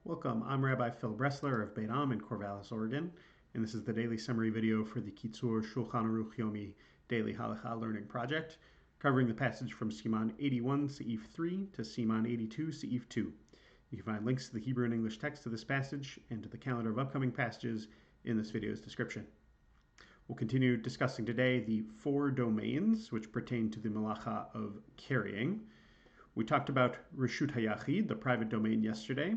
Welcome, I'm Rabbi Phil Bressler of Beit Am in Corvallis, Oregon, and this is the daily summary video for the Kitzur Shulchan Aruch Yomi Daily Halacha Learning Project, covering the passage from Siman 81, Seif 3 to Siman 82, Seif 2. You can find links to the Hebrew and English text of this passage and to the calendar of upcoming passages in this video's description. We'll continue discussing today the 4 domains which pertain to the Malacha of carrying. We talked about Reshut HaYachid, the private domain, yesterday.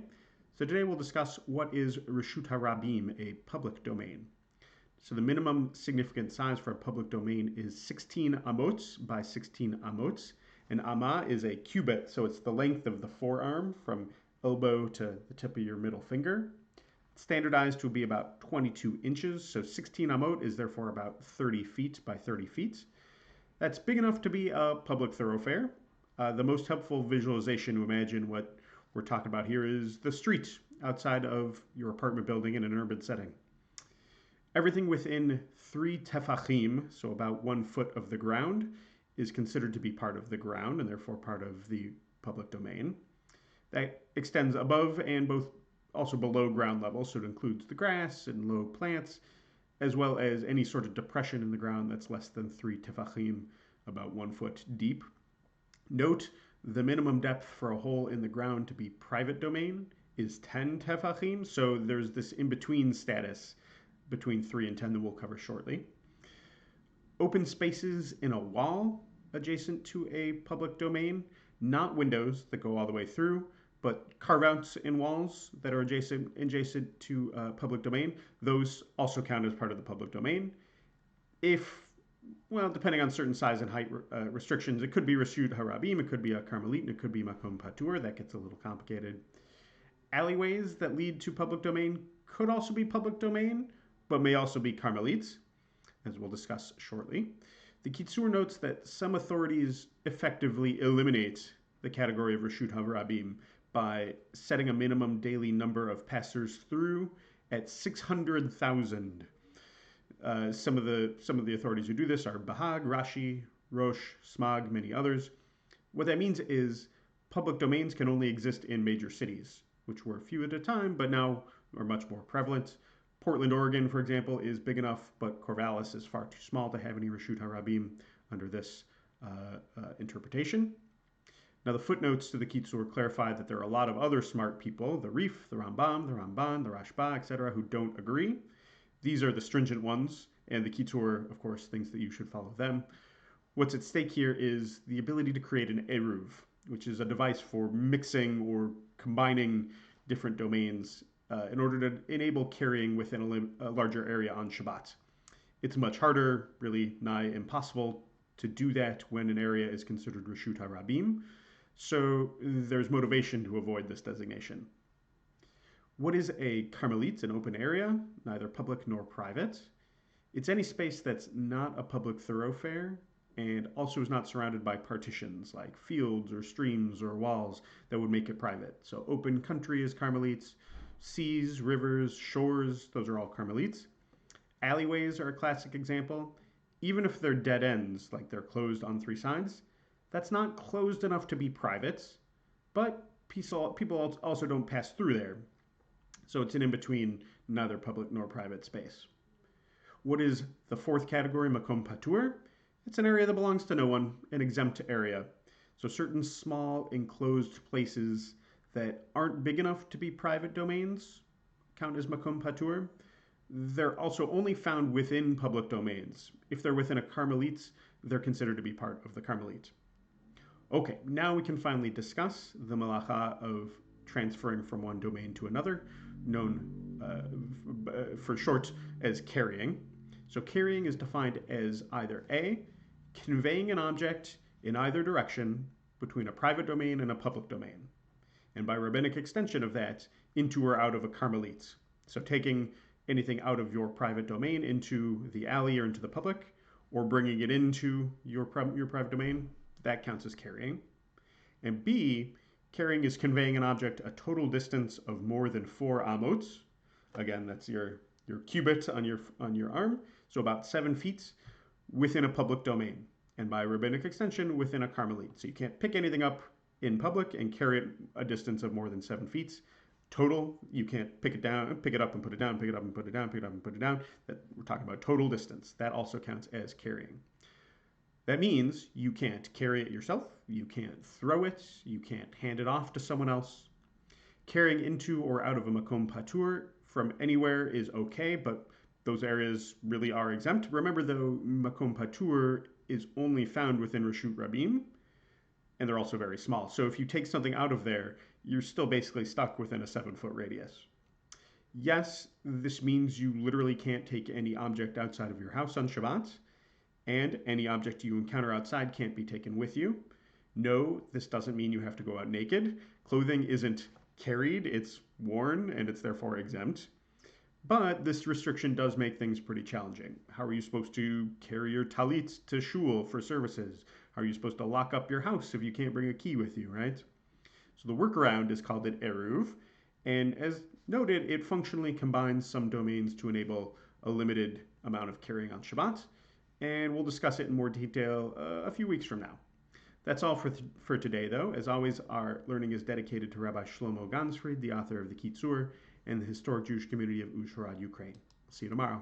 So today we'll discuss what is Reshut HaRabim, a public domain. So the minimum significant size for a public domain is 16 amots by 16 amots. An amma is a cubit, so it's the length of the forearm from elbow to the tip of your middle finger. Standardized to be about 22 inches, so 16 amot is therefore about 30 feet by 30 feet. That's big enough to be a public thoroughfare. The most helpful visualization to imagine what we're talking about here is the street outside of your apartment building in an urban setting. Everything within 3 tefachim, so about 1 foot of the ground, is considered to be part of the ground and therefore part of the public domain. That extends above and also below ground level, so it includes the grass and low plants, as well as any sort of depression in the ground that's less than 3 tefachim, about 1 foot deep. Note, the minimum depth for a hole in the ground to be private domain is 10 tefachim, so there's this in-between status between 3 and 10 that we'll cover shortly. Open spaces in a wall adjacent to a public domain, not windows that go all the way through, but carve-outs in walls that are adjacent to public domain, those also count as part of the public domain. Depending on certain size and height restrictions, it could be Reshut HaRabim, it could be a Carmelit, and it could be Makom Patur. That gets a little complicated. Alleyways that lead to public domain could also be public domain, but may also be Carmelits, as we'll discuss shortly. The Kitzur notes that some authorities effectively eliminate the category of Reshut HaRabim by setting a minimum daily number of passers-through at 600,000. Some of the authorities who do this are Bahag, Rashi, Rosh, Smag, many others. What that means is public domains can only exist in major cities, which were few at a time, but now are much more prevalent. Portland, Oregon, for example, is big enough, but Corvallis is far too small to have any Reshut HaRabim under this interpretation. Now, the footnotes to the Kitzur clarify that there are a lot of other smart people, the Rif, the Rambam, the Ramban, the Rashba, etc., who don't agree. These are the stringent ones, and the Kitzur, of course, thinks that you should follow them. What's at stake here is the ability to create an eruv, which is a device for mixing or combining different domains in order to enable carrying within a larger area on Shabbat. It's much harder, really nigh impossible, to do that when an area is considered Reshut HaRabim, so there's motivation to avoid this designation. What is a Carmelit, an open area, neither public nor private? It's any space that's not a public thoroughfare and also is not surrounded by partitions like fields or streams or walls that would make it private. So open country is Carmelits, seas, rivers, shores, those are all Carmelits. Alleyways are a classic example. Even if they're dead ends, like they're closed on 3 sides, that's not closed enough to be private, but people also don't pass through there. So it's an in-between, neither public nor private space. What is the 4th category, Makom Patur? It's an area that belongs to no one, an exempt area. So certain small enclosed places that aren't big enough to be private domains count as Makom Patur. They're also only found within public domains. If they're within a Carmelit, they're considered to be part of the Carmelit. Okay, now we can finally discuss the malacha of transferring from one domain to another, known for short as carrying. So carrying is defined as either A, conveying an object in either direction between a private domain and a public domain, and by rabbinic extension of that, into or out of a Carmelit. So taking anything out of your private domain into the alley or into the public, or bringing it into your private domain, that counts as carrying. And B, carrying is conveying an object a total distance of more than 4 amots. Again, that's your cubit on your arm, so about 7 feet within a public domain, and by rabbinic extension within a Carmelit. So you can't pick anything up in public and carry it a distance of more than 7 feet. Total, you can't pick it down, pick it up and put it down, pick it up and put it down, pick it up and put it down. We're talking about total distance. That also counts as carrying. That means you can't carry it yourself, you can't throw it, you can't hand it off to someone else. Carrying into or out of a makom patur from anywhere is okay, but those areas really are exempt. Remember though, makom patur is only found within Reshut Rabim, and they're also very small. So if you take something out of there, you're still basically stuck within a 7-foot radius. Yes, this means you literally can't take any object outside of your house on Shabbat, and any object you encounter outside can't be taken with you. No, this doesn't mean you have to go out naked. Clothing isn't carried, it's worn, and it's therefore exempt. But this restriction does make things pretty challenging. How are you supposed to carry your talit to shul for services? How are you supposed to lock up your house if you can't bring a key with you, right? So the workaround is called an eruv, and as noted, it functionally combines some domains to enable a limited amount of carrying on Shabbat, and we'll discuss it in more detail a few weeks from now. That's all for today, though. As always, our learning is dedicated to Rabbi Shlomo Gansfried, the author of the Kitzur, and the historic Jewish community of Uzhhorod, Ukraine. See you tomorrow.